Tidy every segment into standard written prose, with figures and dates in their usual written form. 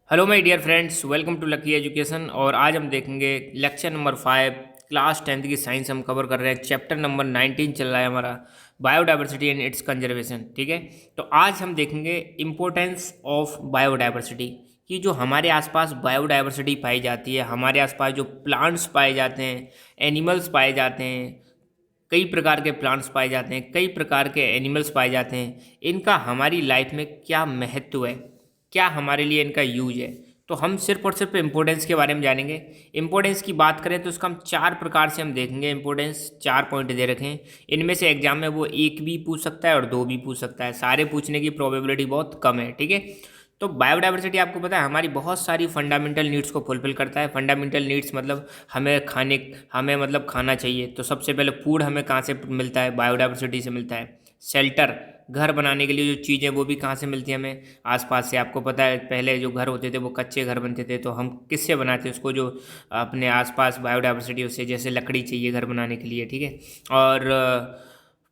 Hello my dear friends, welcome to Lucky Education. और आज हम देखेंगे लेक्चर नंबर 5, क्लास 10th की साइंस हम कवर कर रहे हैं। चैप्टर नंबर 19 चल रहा है हमारा, बायोडाइवर्सिटी एंड इट्स कंजर्वेशन। ठीक है, तो आज हम देखेंगे इम्पोर्टेंस ऑफ बायोडाइवर्सिटी कि जो हमारे आसपास बायोडाइवर्सिटी पाई जाती है, हमारे आसपास जो प्लांट्स पाए जाते हैं, एनिमल्स पाए जाते हैं, कई प्रकार के प्लांट्स पाए जाते हैं, कई प्रकार के एनिमल्स पाए जाते हैं, इनका हमारी लाइफ में क्या महत्व है, क्या हमारे लिए इनका यूज है। तो हम सिर्फ और सिर्फ इम्पोर्टेंस के बारे में जानेंगे। इम्पोर्टेंस की बात करें तो इसका हम चार प्रकार से हम देखेंगे। इम्पोर्टेंस चार पॉइंट दे रखे हैं, इनमें से एग्जाम में वो एक भी पूछ सकता है और दो भी पूछ सकता है, सारे पूछने की प्रोबेबिलिटी बहुत कम है। ठीक है, तो बायोडाइवर्सिटी आपको पता है हमारी बहुत सारी फंडामेंटल नीड्स को फुलफिल करता है। फंडामेंटल नीड्स मतलब हमें मतलब खाना चाहिए, तो सबसे पहले फूड हमें कहाँ से मिलता है? बायोडाइवर्सिटी से मिलता है। शेल्टर, घर बनाने के लिए जो चीज़ें वो भी कहाँ से मिलती है? हमें आसपास से। आपको पता है पहले जो घर होते थे वो कच्चे घर बनते थे, तो हम किससे बनाते उसको? जो अपने आसपास बायोडाइवर्सिटी उससे, जैसे लकड़ी चाहिए घर बनाने के लिए। ठीक है, और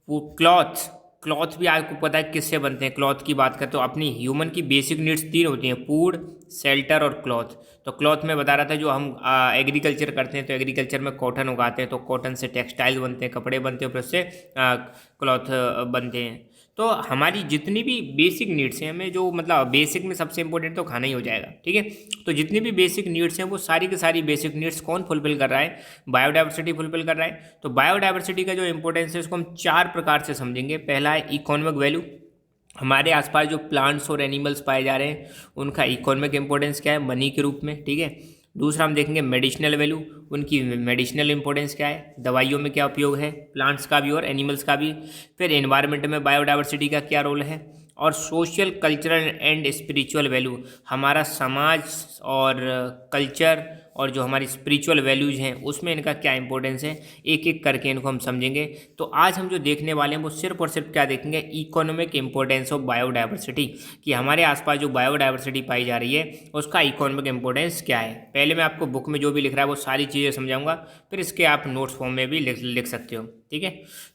वो क्लॉथ भी आपको पता है किससे बनते हैं? क्लॉथ की बात करें तो अपनी ह्यूमन की बेसिक नीड्स तीन होती हैं, फूड, शेल्टर और क्लॉथ। तो क्लॉथ में बता रहा था, जो हम एग्रीकल्चर करते हैं तो एग्रीकल्चर में कॉटन उगाते हैं, तो कॉटन से टेक्सटाइल बनते हैं, कपड़े बनते हैं, फिर उससे क्लॉथ बनते हैं। तो हमारी जितनी भी बेसिक नीड्स हैं, हमें जो मतलब बेसिक में सबसे इंपॉर्टेंट तो खाना ही हो जाएगा। ठीक है, तो जितनी भी बेसिक नीड्स हैं वो सारी की सारी बेसिक नीड्स कौन फुलफिल कर रहा है? बायोडाइवर्सिटी फुलफिल कर रहा है। तो बायोडाइवर्सिटी का जो इंपॉर्टेंस है उसको हम चार प्रकार से समझेंगे। पहला है इकोनॉमिक वैल्यू, हमारे आसपास जो प्लांट्स और एनिमल्स पाए जा रहे हैं उनका इकोनॉमिक इंपॉर्टेंस क्या है? मनी के रूप में। ठीक है, दूसरा हम देखेंगे मेडिसिनल वैल्यू, उनकी मेडिसिनल इंपॉर्टेंस क्या है, दवाइयों में क्या उपयोग है, प्लांट्स का भी और एनिमल्स का भी। फिर एनवायरनमेंट में बायोडाइवर्सिटी का क्या रोल है। और social, cultural and spiritual value, हमारा समाज और कल्चर और जो हमारी स्पिरिचुअल वैल्यूज़ हैं उसमें इनका क्या इंपॉर्टेंस है, एक एक करके इनको हम समझेंगे। तो आज हम जो देखने वाले हैं वो सिर्फ और सिर्फ क्या देखेंगे? इकोनॉमिक इंपॉर्टेंस ऑफ बायोडाइवर्सिटी, कि हमारे आसपास जो बायोडाइवर्सिटी पाई जा रही है उसका इकोनॉमिक इंपॉर्टेंस क्या है। पहले मैं आपको बुक में जो भी लिख रहा है वो सारी चीज़ें समझाऊंगा, फिर इसके आप नोट्स फॉर्म में भी लिख सकते हो। ठीक है,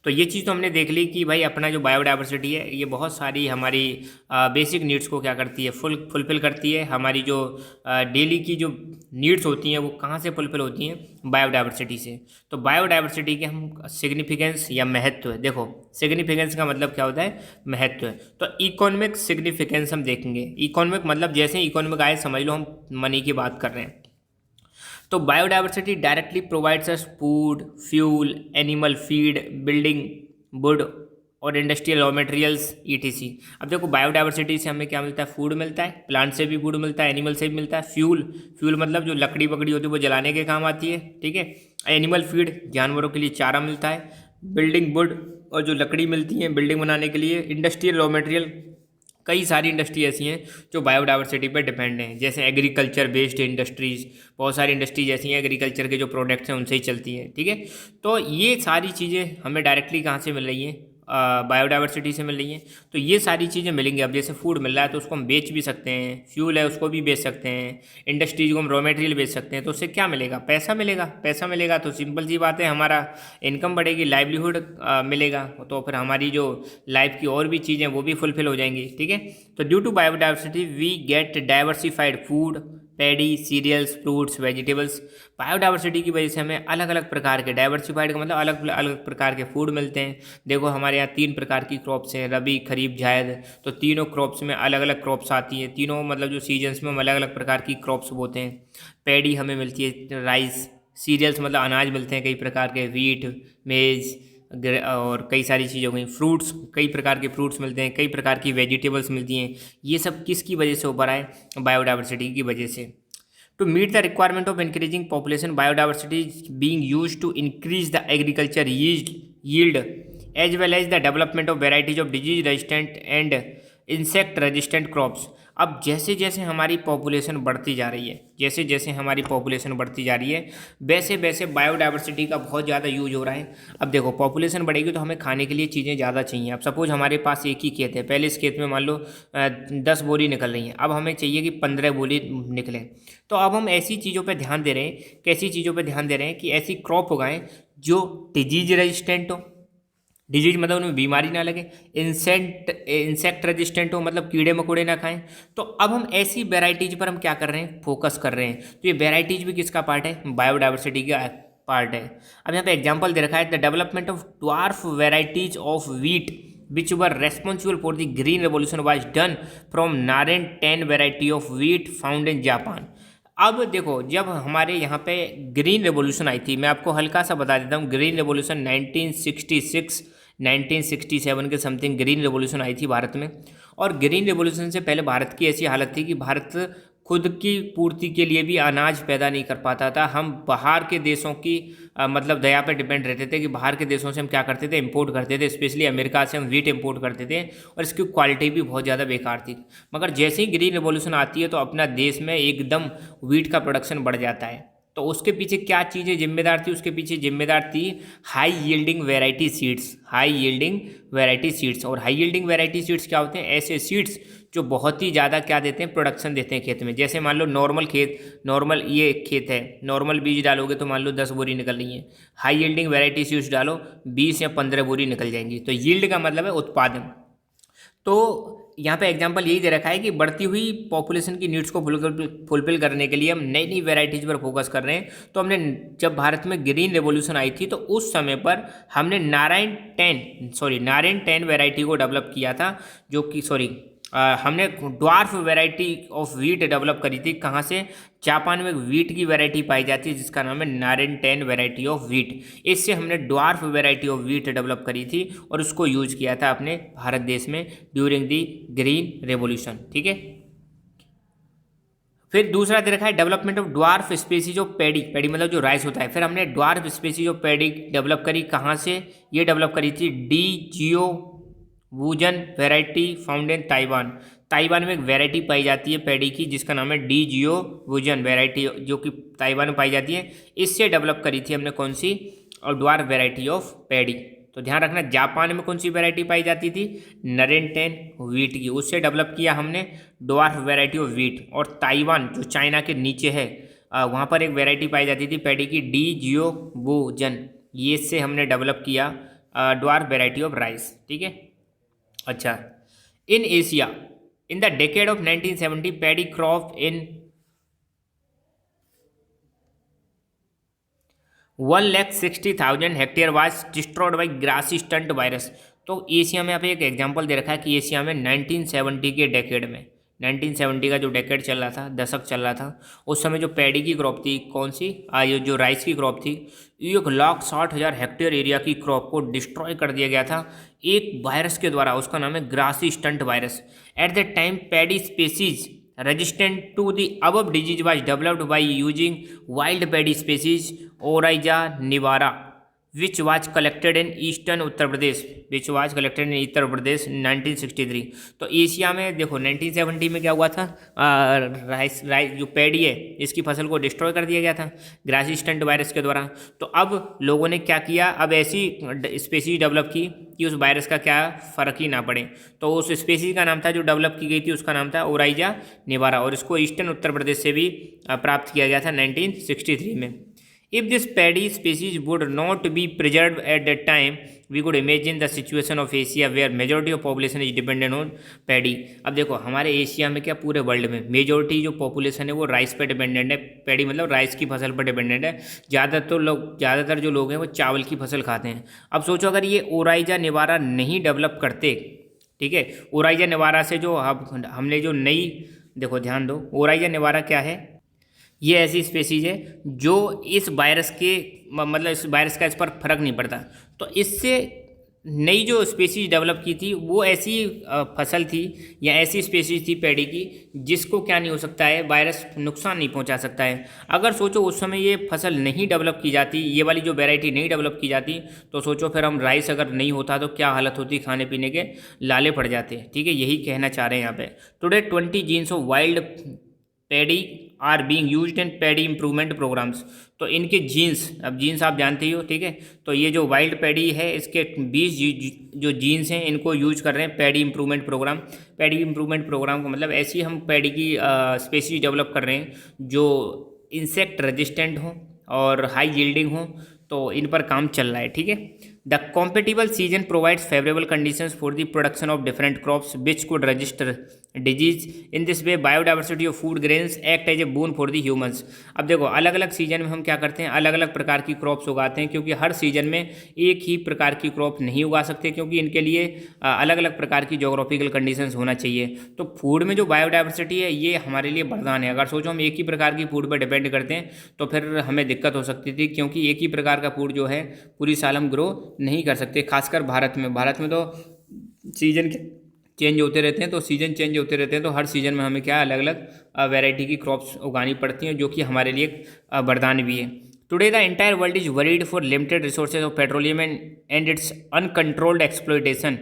तो ये चीज़ तो हमने देख ली कि भाई अपना जो बायोडाइवर्सिटी है ये बहुत सारी हमारी बेसिक नीड्स को क्या करती है? फुलफिल करती है। हमारी जो डेली की जो नीड्स होती हैं वो कहाँ से फुलफिल होती हैं? बायोडाइवर्सिटी से। तो बायोडाइवर्सिटी के हम सिग्निफिकेंस या महत्व है, देखो सिग्निफिकेंस का मतलब क्या होता है? महत्व है। तो इकोनॉमिक सिग्निफिकेंस हम देखेंगे। इकोनॉमिक मतलब जैसे इकोनॉमिक आए समझ लो हम मनी की बात कर रहे हैं। तो biodiversity directly provides us food, fuel, animal feed, building, would और इंडस्ट्रियल रॉ मटेरियल्स ईटीसी। अब देखो बायोडाइवर्सिटी से हमें क्या मिलता है? फूड मिलता है, प्लांट से भी फूड मिलता है, एनिमल से भी मिलता है। फ्यूल मतलब जो लकड़ी पकड़ी होती है वो जलाने के काम आती है। ठीक है, एनिमल फीड, जानवरों के लिए चारा मिलता है। बिल्डिंग, वुड और जो लकड़ी मिलती है बिल्डिंग बनाने के लिए। इंडस्ट्रियल रॉ मटेरियल, कई सारी इंडस्ट्री ऐसी हैं जो बायोडाइवर्सिटी पर डिपेंड हैं, जैसे एग्रीकल्चर बेस्ड इंडस्ट्रीज़। बहुत सारी इंडस्ट्रीज ऐसी हैं एग्रीकल्चर के जो प्रोडक्ट्स हैं उनसे ही चलती हैं। ठीक है, तो ये सारी चीज़ें हमें डायरेक्टली कहाँ से मिल रही हैं? बायोडाइवर्सिटी से मिल रही हैं। तो ये सारी चीज़ें मिलेंगी। अब जैसे फूड मिल रहा है तो उसको हम बेच भी सकते हैं, फ्यूल है उसको भी बेच सकते हैं, इंडस्ट्रीज को हम रॉ मटेरियल बेच सकते हैं, तो उससे क्या मिलेगा? पैसा मिलेगा। पैसा मिलेगा तो सिंपल सी बात है, हमारा इनकम बढ़ेगी, लाइवलीहुड मिलेगा, तो फिर हमारी जो लाइफ की और भी चीज़ें वो भी फुलफिल हो जाएंगी। ठीक है, तो due to biodiversity we get diversified food, paddy, cereals, fruits, vegetables. Biodiversity की वजह से हमें अलग अलग प्रकार के, डाइवर्सिफाइड का मतलब अलग अलग प्रकार के फूड मिलते हैं। देखो हमारे यहाँ तीन प्रकार की क्रॉप्स हैं, रबी, खरीफ, जायद। तो तीनों क्रॉप्स में अलग अलग क्रॉप्स आती हैं, तीनों मतलब जो सीजन्स में हम अलग अलग प्रकार की क्रॉप्स बोते हैं। पैडी हमें मिलती है, राइस। सीरियल्स मतलब अनाज मिलते हैं कई प्रकार के, वीट, मेज और कई सारी चीज़ें हो गई। फ्रूट्स, कई प्रकार के फ्रूट्स मिलते हैं, कई प्रकार की वेजिटेबल्स मिलती हैं। ये सब किसकी वजह से ऊपर आए? बायोडाइवर्सिटी की वजह से। To meet the requirement of increasing population, biodiversity is being used to increase the agriculture yield as well as the development of varieties of disease resistant and insect resistant crops. अब जैसे जैसे हमारी population बढ़ती जा रही है, जैसे जैसे हमारी पॉपुलेशन बढ़ती जा रही है, वैसे वैसे बायोडाइवर्सिटी का बहुत ज़्यादा यूज हो रहा है। अब देखो पॉपुलेशन बढ़ेगी तो हमें खाने के लिए चीज़ें ज़्यादा चाहिए। अब सपोज हमारे पास एक ही खेत है, पहले इस खेत में मान लो 10 बोरी निकल रही हैं, अब हमें चाहिए कि 15 बोरी निकलें। तो अब हम ऐसी चीज़ों पर ध्यान दे रहे हैं, कैसी चीज़ों पर ध्यान दे रहे हैं कि ऐसी क्रॉप उगाएं जो डिजीज रेजिस्टेंट हो, डिजीज मतलब उनमें बीमारी ना लगे, इंसेक्ट रेजिस्टेंट हो मतलब कीड़े मकोड़े ना खाएं। तो अब हम ऐसी वेराइटीज पर हम क्या कर रहे हैं, फोकस कर रहे हैं। तो ये वेराइटीज भी किसका पार्ट है, बायोडाइवर्सिटी का पार्ट है। अब यहाँ पे एग्जांपल दे रखा है, the development of dwarf varieties of wheat which were responsible for the green revolution was done from Naren 10 variety of wheat found in Japan. अब देखो, जब हमारे यहाँ पे ग्रीन रेवोल्यूशन आई थी, मैं आपको हल्का सा बता देता हूँ, ग्रीन रेवोल्यूशन 1966 1967 के समथिंग ग्रीन रेवोल्यूशन आई थी भारत में। और ग्रीन रेवोल्यूशन से पहले भारत की ऐसी हालत थी कि भारत खुद की पूर्ति के लिए भी अनाज पैदा नहीं कर पाता था। हम बाहर के देशों की मतलब दया पर डिपेंड रहते थे कि बाहर के देशों से हम क्या करते थे, इंपोर्ट करते थे। स्पेशली अमेरिका से हम वीट इंपोर्ट करते थे और इसकी क्वालिटी भी बहुत ज़्यादा बेकार थी। मगर जैसे ही ग्रीन रेवोल्यूशन आती है तो अपना देश में एकदम वीट का प्रोडक्शन बढ़ जाता है। तो उसके पीछे क्या चीज़ें जिम्मेदार थी, उसके पीछे जिम्मेदार थी high yielding variety seeds. High yielding variety seeds, और हाई यील्डिंग वैरायटी सीड्स क्या होते हैं, ऐसे सीड्स जो बहुत ही ज़्यादा क्या देते हैं, प्रोडक्शन देते हैं खेत में। जैसे मान लो नॉर्मल ये खेत है, नॉर्मल बीज डालोगे तो मान लो 10 बोरी निकल रही है। हाई यील्डिंग वैरायटी सीड्स डालो 20 या 15 बोरी निकल जाएंगी। तो यील्ड का मतलब है उत्पादन। तो यहाँ पे एग्जांपल यही दे रखा है कि बढ़ती हुई पॉपुलेशन की नीड्स को फुलफिल करने के लिए हम नई नई वैरायटीज़ पर फोकस कर रहे हैं। तो हमने जब भारत में ग्रीन रेवोल्यूशन आई थी तो उस समय पर हमने नारायण 10 वैरायटी को डेवलप किया था, जो कि हमने dwarf variety of wheat develop करी थी। कहाँ से, जापान में एक वीट की वैरायटी पाई जाती है जिसका नाम है नारायण 10 वैरायटी ऑफ वीट। इससे हमने dwarf variety of wheat develop करी थी और उसको यूज किया था अपने भारत देश में ड्यूरिंग दी ग्रीन रेवोल्यूशन। ठीक है। फिर दूसरा दे रखा है development of dwarf species of paddy मतलब जो राइस होता है। फिर हमने dwarf species of paddy develop करी। कहाँ से ये डेवलप करी थी, Dee Geo Woo Gen variety found in Taiwan. Taiwan में एक वैरायटी पाई जाती है पैडी की जिसका नाम है डी जियो वूजन वैरायटी, जो कि ताइवान में पाई जाती है। इससे डेवलप करी थी हमने कौन सी, और ड्वार्फ वैरायटी ऑफ पैडी। तो ध्यान रखना, जापान में कौन सी वैरायटी पाई जाती थी, नारायण 10 वीट की, उससे डेवलप किया हमने ड्वार्फ वैरायटी ऑफ वीट। और ताइवान जो चाइना के नीचे है वहाँ पर एक वैरायटी पाई जाती थी पैडी की, डी जियो वूजन। ये से हमने डेवलप किया ड्वार्फ वैरायटी ऑफ राइस। ठीक है। अच्छा, in Asia in the decade of 1970 paddy crop in 1,60,000 hectare was destroyed by grassy stunt virus. तो एशिया में यहाँ पे एक एग्जांपल दे रखा है कि एशिया में 1970 के डेकेड में, 1970 का जो डेकेड चल रहा था, दशक चल रहा था, उस समय जो पैडी की क्रॉप थी, कौन सी, ये जो राइस की क्रॉप थी, 1,60,000 हेक्टेयर एरिया की क्रॉप को डिस्ट्रॉय कर दिया गया था एक वायरस के द्वारा। उसका नाम है grassy stunt virus. At the time paddy species resistant to the above disease was developed by using wild paddy species Oryza nivara which was collected in eastern Uttar Pradesh 1963। तो एशिया में देखो 1970 में क्या हुआ था, राइस जो पैडी है इसकी फसल को डिस्ट्रॉय कर दिया गया था ग्रासी स्टंट वायरस के द्वारा। तो अब लोगों ने क्या किया, अब ऐसी स्पेसीज डेवलप की कि उस वायरस का क्या फ़र्क ही ना पड़े। तो उस स्पेसीज का नाम था जो डेवलप की गई थी, उसका नाम था ओराइजा निवारा, और इसको ईस्टर्न उत्तर प्रदेश से भी प्राप्त किया गया था 1963 में। If this paddy species would not be preserved at that time, we could imagine the situation of Asia where majority of population is dependent on paddy। अब देखो हमारे एशिया में क्या, पूरे वर्ल्ड में मेजोरिटी जो पॉपुलेशन है वो राइस पर डिपेंडेंट है। पैडी मतलब राइस की फसल पर डिपेंडेंट है। ज़्यादातर जो लोग हैं वो चावल की फसल खाते हैं। अब सोचो अगर ये ओराइजा निवारा नहीं डेवलप करते, ठीक है, ओराइजा निवारा से जो हमने जो नई, देखो ध्यान दो, ओराइजा निवारा क्या है, ये ऐसी स्पेसीज है जो इस वायरस के मतलब इस वायरस का इस पर फर्क नहीं पड़ता। तो इससे नई जो स्पेसीज डेवलप की थी वो ऐसी फसल थी या ऐसी स्पेसीज थी पैडी की जिसको क्या नहीं हो सकता है, वायरस नुकसान नहीं पहुंचा सकता है। अगर सोचो उस समय ये फसल नहीं डेवलप की जाती, ये वाली जो वैरायटी नहीं डेवलप की जाती, तो सोचो फिर हम राइस अगर नहीं होता तो क्या हालत होती, खाने पीने के लाले पड़ जाते। ठीक है, यही कहना चाह रहे हैं यहाँ पे। Today 20 genes of wild paddy are being used in paddy improvement programs. तो इनके जीन्स, अब जीन्स आप जानते ही हो, ठीक है, तो ये जो वाइल्ड पैडी है इसके 20 जो जीन्स हैं इनको यूज कर रहे हैं paddy improvement program. Paddy improvement program का मतलब ऐसी हम पैडी की स्पेसीज डेवलप कर रहे हैं जो इंसेक्ट रेजिस्टेंट हों और हाई यील्डिंग हों, तो इन पर काम चल रहा है। ठीक है, the compatible season provides favorable conditions for the production of different crops which could register disease. In this way biodiversity of food grains act as a boon for the humans. अब देखो अलग अलग सीजन में हम क्या करते हैं, अलग अलग प्रकार की क्रॉप्स उगाते हैं, क्योंकि हर सीजन में एक ही प्रकार की क्रॉप नहीं उगा सकते, क्योंकि इनके लिए अलग अलग प्रकार की जोग्राफिकल कंडीशंस होना चाहिए। तो फूड में जो बायोडाइवर्सिटी है ये हमारे लिए वरदान है। अगर सोचो हम एक ही प्रकार की फूड पर डिपेंड करते हैं तो फिर हमें दिक्कत हो सकती थी, क्योंकि एक ही प्रकार का फूड जो है पूरी साल हम ग्रो नहीं कर सकते। खासकर भारत में तो सीजन चेंज होते रहते हैं, तो सीज़न चेंज होते रहते हैं, तो हर सीज़न में हमें क्या अलग अलग वैरायटी की क्रॉप्स उगानी पड़ती हैं, जो कि हमारे लिए एक वरदान भी है। Today the entire world is worried for limited resources of petroleum and it's uncontrolled exploitation.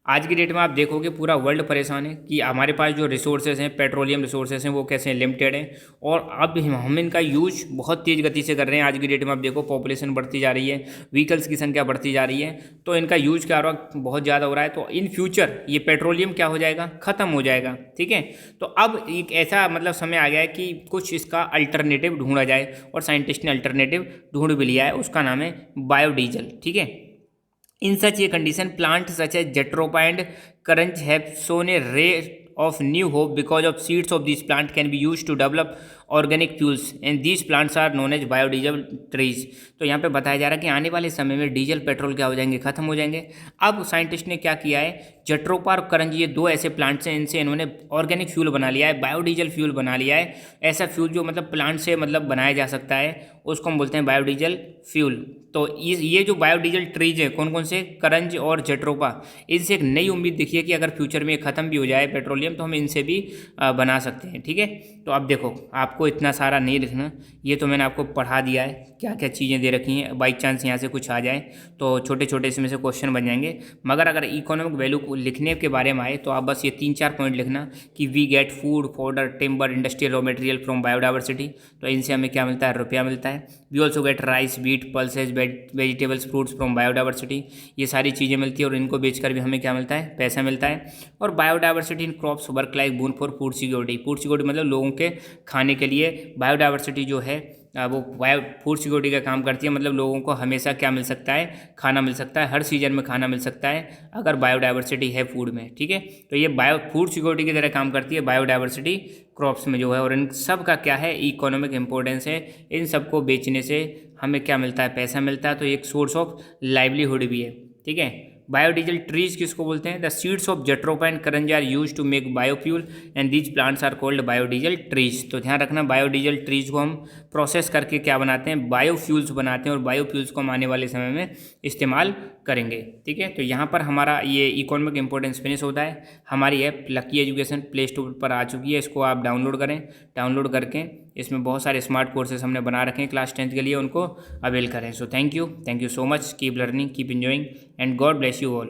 आज की डेट में आप देखोगे पूरा वर्ल्ड परेशान है कि हमारे पास जो रिसोर्सेज हैं, पेट्रोलियम रिसोर्सेज हैं, वो कैसे लिमिटेड हैं, और अब हम इनका यूज बहुत तेज़ गति से कर रहे हैं। आज की डेट में आप देखो पॉपुलेशन बढ़ती जा रही है, व्हीकल्स की संख्या बढ़ती जा रही है, तो इनका यूज क्या हो रहा है, बहुत ज़्यादा हो रहा है। तो इन फ्यूचर ये पेट्रोलियम क्या हो जाएगा, ख़त्म हो जाएगा। ठीक है, तो अब एक ऐसा मतलब समय आ गया है कि कुछ इसका अल्टरनेटिव ढूंढा जाए, और साइंटिस्ट ने अल्टरनेटिव ढूंढ भी लिया है, उसका नाम है बायोडीजल। ठीक है, in such a condition, plants such as Jatropha and Karanj have shown a ray of new hope because of seeds of these plants can be used to develop organic fuels and these plants are known as biodiesel trees. तो यहाँ पे बताया जा रहा है कि आने वाले समय में डीजल पेट्रोल क्या हो जाएंगे, खत्म हो जाएंगे। अब साइंटिस्ट ने क्या किया है, जट्रोपा और करंज ये दो ऐसे प्लांट्स हैं, इनसे इन्होंने ऑर्गेनिक फ्यूल बना लिया है, बायोडीजल फ्यूल बना लिया है। ऐसा फ्यूल जो मतलब प्लांट से मतलब बनाया जा सकता है, उसको हम बोलते हैं बायोडीजल फ्यूल। तो ये जो बायोडीजल ट्रीज है कौन कौन से, करंज और जट्रोपा, इनसे एक नई उम्मीद दिखी है कि अगर फ्यूचर में ख़त्म भी हो जाए पेट्रोलियम तो हम इनसे भी बना सकते हैं। ठीक है, तो अब देखो आपको इतना सारा नहीं लिखना, ये तो मैंने आपको पढ़ा दिया है क्या क्या चीज़ें दे रखी हैं। बाई चांस यहाँ से कुछ आ जाए तो छोटे छोटे इसमें से क्वेश्चन बन जाएंगे। मगर अगर इकोनॉमिक वैल्यू को लिखने के बारे में आए तो आप बस ये 3-4 पॉइंट लिखना कि we get food, fodder, timber, industrial raw material from biodiversity. तो इनसे हमें क्या मिलता है, रुपया मिलता है। We also get rice, wheat, pulses, vegetables, fruits from biodiversity. ये सारी चीज़ें मिलती है और इनको बेचकर भी हमें क्या मिलता है, पैसा मिलता है। और biodiversity in crops work like boon for food security. Food security मतलब लोगों के खाने के लिए बायोडाइवर्सिटी जो है वो फूड सिक्योरिटी का काम करती है। मतलब लोगों को हमेशा क्या मिल सकता है, खाना मिल सकता है, हर सीजन में खाना मिल सकता है अगर बायोडाइवर्सिटी है फूड में। ठीक है, तो ये फूड सिक्योरिटी की तरह काम करती है बायोडाइवर्सिटी क्रॉप्स में जो है। और इन सब का क्या है, इकोनॉमिक इंपॉर्टेंस है। इन सबको बेचने से हमें क्या मिलता है, पैसा मिलता है। तो एक सोर्स ऑफ लाइवलीहुड भी है। ठीक है, बायोडीजल ट्रीज किसको बोलते हैं, the seeds of jatropha and karanj are used to make biofuel and these plants are called biodiesel trees. तो ध्यान रखना, बायोडीजल ट्रीज को हम प्रोसेस करके क्या बनाते हैं, बायोफ्यूल्स बनाते हैं, और बायोफ्यूल्स को हम आने वाले समय में इस्तेमाल करेंगे। ठीक है, तो यहाँ पर हमारा ये इकोनॉमिक इंपॉर्टेंस फिनिश होता है। हमारी app lucky education play store पर आ चुकी है, इसको आप डाउनलोड करें। डाउनलोड करके इसमें बहुत सारे स्मार्ट कोर्सेज हमने बना रखे हैं क्लास 10th के लिए, उनको अवेल करें। So thank you so much, keep learning, keep enjoying and God bless you all.